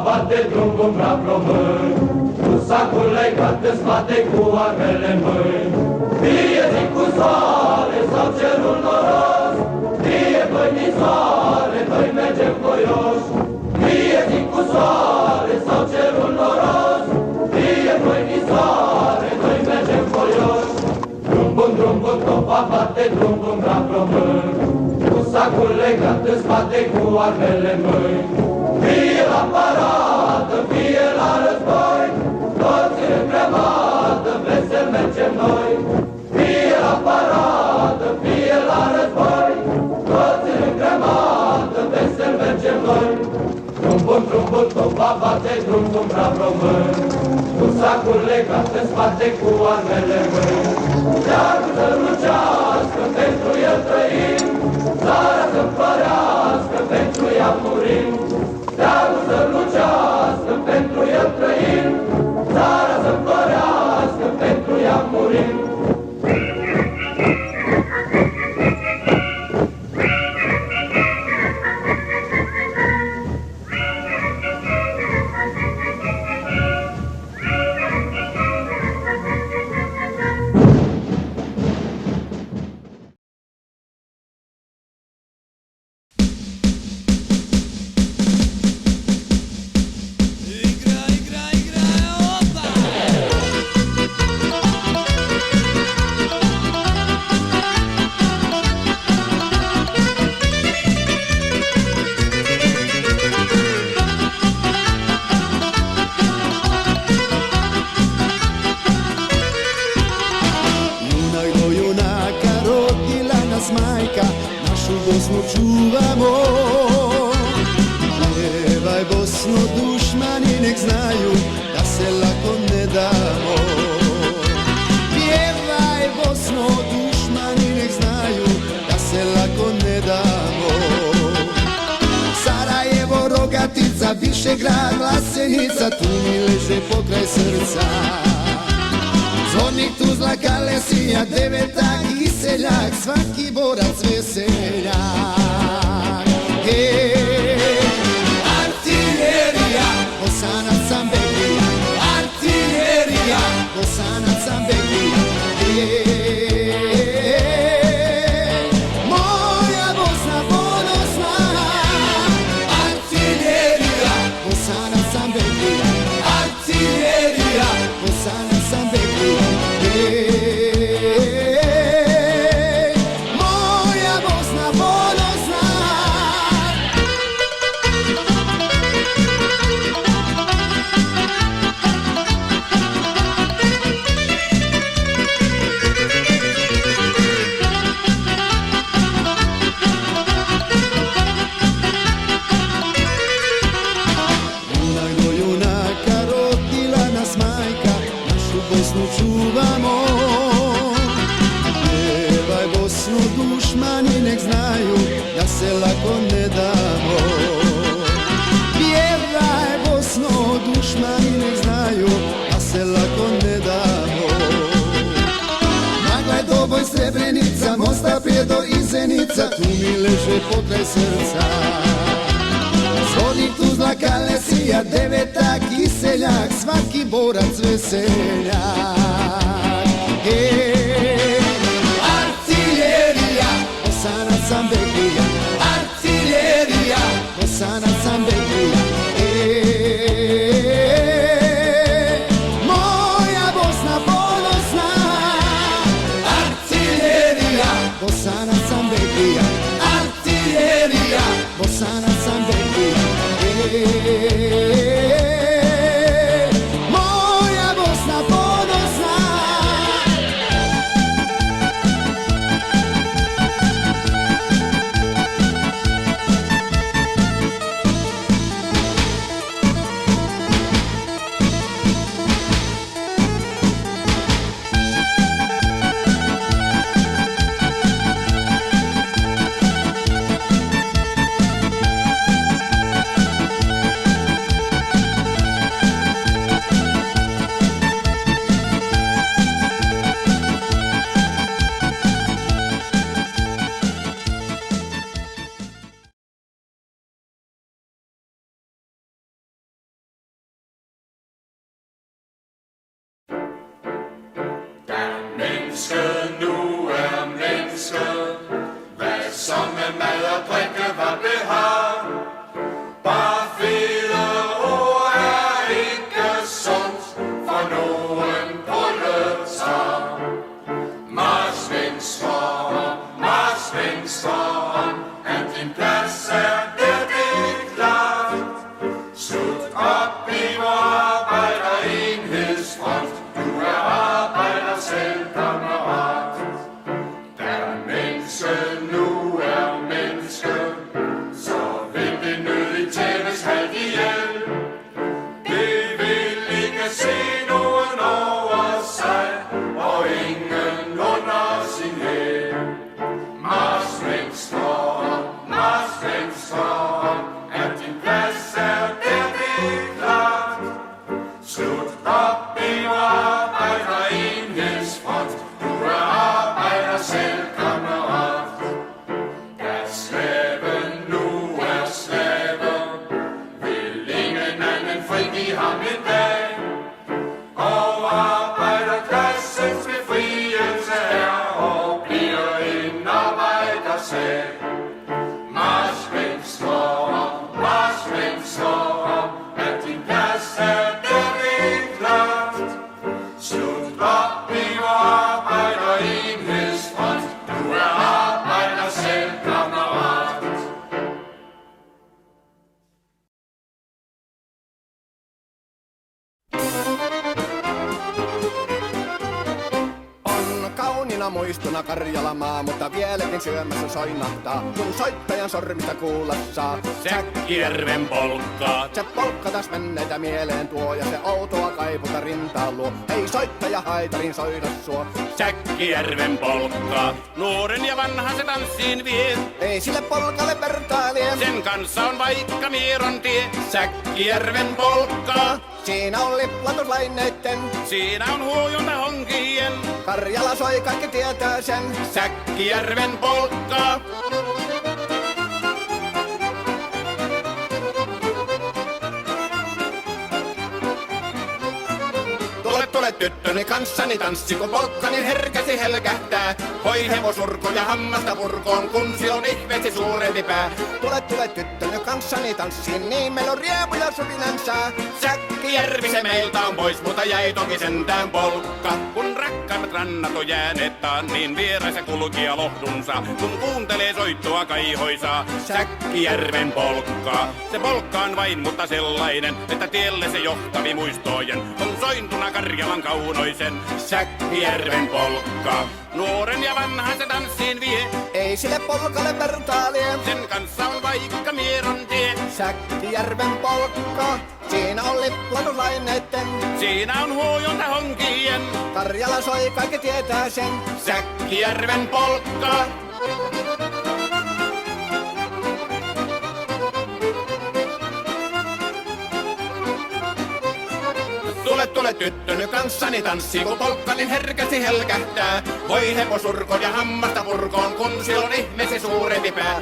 bate drumul praf român, cu sacul legat în spate, cu armele în mâini. Fie zi cu soare sau cerul noros, fie bănițoare, noi mergem voioși. Fie zi cu soare sau cerul noros, fie bănițoare, noi mergem voioși. Drum bun, topa bate, drum bun, praf român, cu sacul legat în spate, cu armele în mâini. Fie la paradă, fie la război, toți în grămadă, vesel mergem noi. Fie la paradă, fie la război, toți în grămadă, vesel mergem noi. Drum bun, topa bate, drum bun, praf român, cu sacul legat în spate, cu armele în mâini. Steagul să lucească, pentru el trăim, țara să-mi părească, pentru ea murim. Steagul să lucească, pentru el trăim, țara să-mi părească, pentru ea murim. Višegrad, Vlasenica, tu mi leže pokraj srca. Zvornik, Tuzla, Kalesija, Devetak i seljak, svaki borac veseljak. Artiljerija, Bosanac Ambekija, artiljerija, Bosanac Ambekija. Moja Bosna ponosna, artiljerija, Bosanac Ambekija, artiljerija, Bosanac Ambekija. Moja Bosna ponosna. Čuvamo, pjevaj Bosnu, dušmani nek znaju da se lako ne damo. Pjevaj Bosnu, dušmani nek znaju da se lako ne damo. Naglaj Doboj, Srebrenica, Mostar, Prijedo i Zenica, tu mi leže pokraj srca. Zvornik, Tuzla, Kalesija, Devetak i seljak, svaki borac veseljak. Artiljerija, Bosanac Ambekija, artiljerija, Bosanac Ambekija. Moja Bosna ponosna, artiljerija, Bosanac Ambekija, artiljerija, Bosanac Ambekija. Moja Bosna ponosna. menneske, nu er menneske. Hvad som med mad og drikke var behag. Bare fede ord er ikke sundt for nogen proletar. March venstre om, at din plads er der, det er klart. Slut op i vor arbejderenhedsfront, du er arbejder selv, kammerat. Da menneske nu er menneske, så vil det nødigt tæves halvt ihjel. Det vil ikke se nogen over sig, og ingen under sin hæl. March venstre om, at din plads er der, det er klart. Slut op i vor arbejderenhedsfront, du er arbejder selv, kammerat. Da slaven nu er slave, vil ingen anden frigive ham en dag. Og arbejderklassens befrielse er og bliver en arbejdersag. March venstre om, at din plads er der, det er klart. Slut op i vor arbejderenhedsfront, du er arbejder selv, kammerat. On kauniina muistona Karjalamaa, mutta vieläkin syömässä soinahtaa, kun soittajan sormista kuulla saa. Säkkijärven polkkaa. Se polkka taas menneitä mieleen tuo, ja se outoa kaiputa rintaan luo. Ei soittaja haitarin soida suo. Säkkijärven polkkaa. Nuoren ja vanhan se tanssiin vie. Ei sille polkalle vertailie. Sen kanssa on vaikka Mieron tie. Säkkijärven polkkaa. Siinä on liplatuslaineitten, Siinä on huojunta honkien. Karjala soi, kaikki tietää sen. Säkkijärven polkkaa. Tule tyttöni kanssani tanssi, kun polkkani herkäsi helkähtää. Hoi hevosurko ja hammasta purkoon, kun se on ihmeesi suurempi pää. Tule tyttöni kanssani tanssiin, niin meillä on riemu ja suvinansa. Säkkijärvi se meiltä on pois, mutta jäi toki sentään polkka. Kun rakkaimmat rannat on jääneet taan, niin vierässä kulkija lohdunsa. Kun kuuntelee soittoa kaihoisaa, Säkkijärven polkkaa. Se polkka on vain, mutta sellainen, että tielle se johtavi muistojen on sointuna Karjalan kaunoisen. Säkkijärven polkka. Nuoren ja vanhan se tanssiin vie. Ei sille polkalle vertailie. Sen kanssa on vaikka Mieron tie. Säkkijärven polkka, siinä on liplatuslaineitten. Siinä on huojunta honkien. Karjala soi, kaikki tietää sen. Säkkijärven polkka. Tule tyttöny kanssani tanssi, kun polkkani herkästi helkähtää. Voi hevosurko ja hammasta purkoon, kun se on ihmeesi suurempi pää.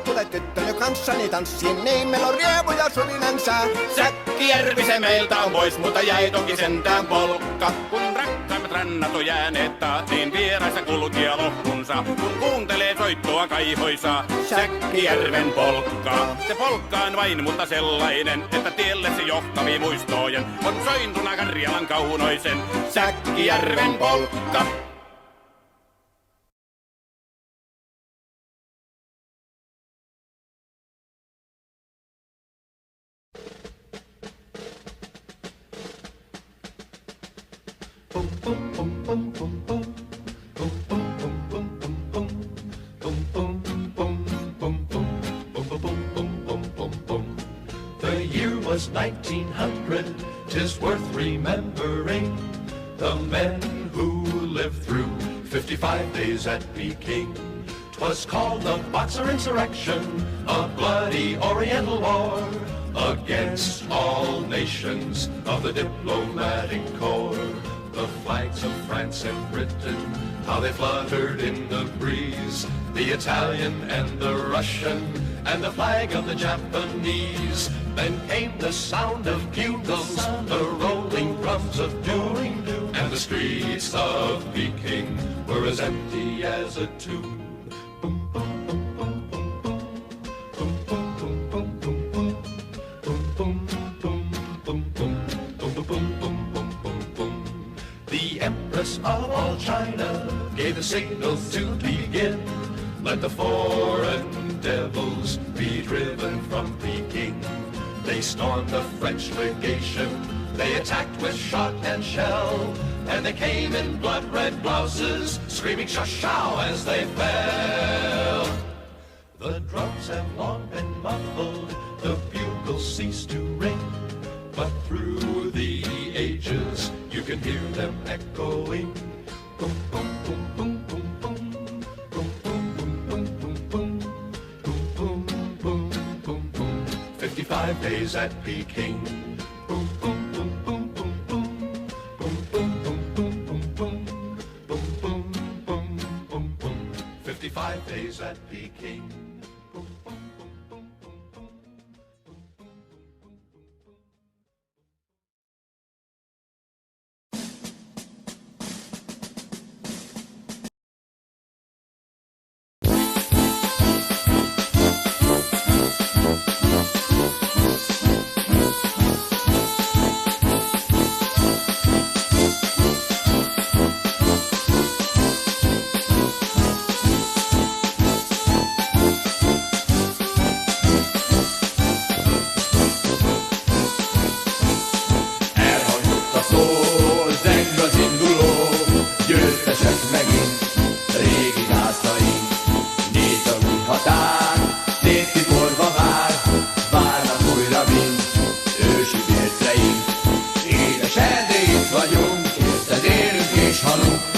Tule tyttöny kanssani tanssiin, niin meillä on riemu ja suvinansa. Säkkijärvi se meiltä on pois, mutta jäi toki sentään polkka. Kun rakkaimmat rannat on jääneet taas, niin vieraissa kulkija lohdunsa. Kun kuuntelee soittoa kaihoisaa, Säkkijärven polkkaa. Se polkka on vain, mutta sellainen, että tielle se johtavi muistojen on sointuna Karjalan kaunoisen. Säkkijärven polkka. The year was 1900, 'tis worth remembering the men who lived through 55 days at Peking. 'Twas called the Boxer Insurrection, a bloody Oriental war against all nations of the diplomatic corps. The flags of France and Britain, how they fluttered in the breeze, the Italian and the Russian, and the flag of the Japanese. Then came the sound of bugles, the rolling drums of doom, and the streets of Peking were as empty as a tomb. Boom, boom, boom, boom, boom, boom. Boom, boom, boom, boom, boom, boom. Boom, boom, boom, boom, boom. Boom, boom, boom, boom, boom, boom, boom. The Empress of all China gave the signal to begin. Let the foreign devils be driven from Peking. They stormed the French legation, they attacked with shot and shell, and they came in blood-red blouses, screaming "Shao!" as they fell. The drums have long been muffled, the bugles ceased to ring, but through the ages you can hear them echoing. Boom, boom, boom, boom, boom, boom. Boom, boom, boom, boom, boom, boom. Boom, boom, boom, boom, boom. 55 days at Peking. Boom, boom, boom, boom, boom, boom. Boom, boom, boom, boom, boom, boom. Boom, boom, boom, boom, boom. 55 days at Peking. Boom, boom, boom, boom, boom, boom. Boom, boom, boom, boom, boom, boom.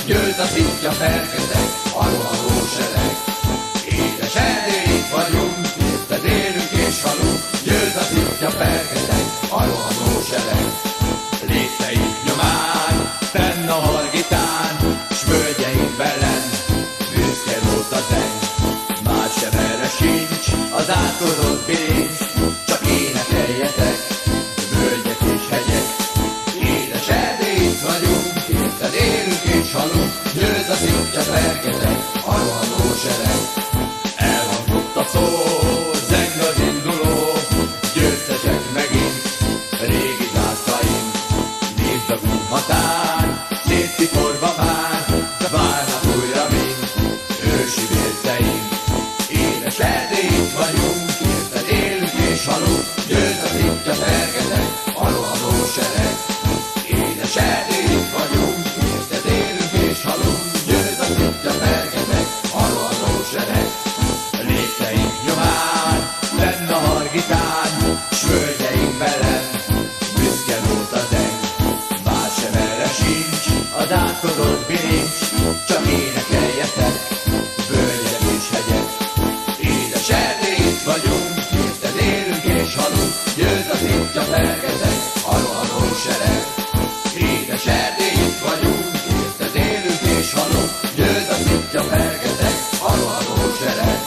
Győztesítja fergetek, a rohanó sereg. Édes Erdély, itt vagyunk, érted élünk és halunk. Győztesítja fergetek, a rohanó sereg. Lépteink nyomán, fenn a hargitán, s völgyeink belen, büszke volt a zeng. Más sem erre sincs, az átkozott bilincs, csak énekeljetek, völgyek és hegyek. Édes Erdély, itt vagyunk, érted élünk és halunk. Győz a szintja fergetek, a rohanó sereg. Elhangzott a szó, zeng az induló, győztesek megint, régi gáztaink. Nézd a gumb határ, szétsziporva már, várnak újra mind, ősi vérteink. Édes Erdély, itt vagyunk, érted élünk és halunk. Győz a szintja fergetek, a rohanó sereg. Édes Erdély, itt vagyunk, érted élünk és halunk. Győz a szintja fergetek, a rohanó sereg. Lépteink nyomán, lenn a hargitán, s völgyeink belen, büszke volt a zeng. Bár sem erre sincs, az átkozott bilincs, csak énekeljetek, völgyek és hegyek. Édes Erdély, itt vagyunk, érted élünk és halunk. Győz a szintja fergetek, a rohanó sereg. Édes Erdély, itt vagyunk, érted élünk és halunk. Győz a szintja fergetek, a rohanó sereg.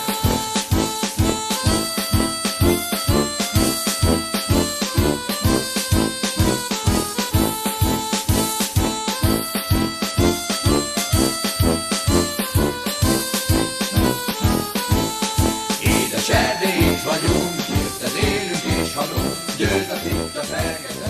Édes Erdély, itt vagyunk, érted élünk és halunk. Győz a szintja fergetek.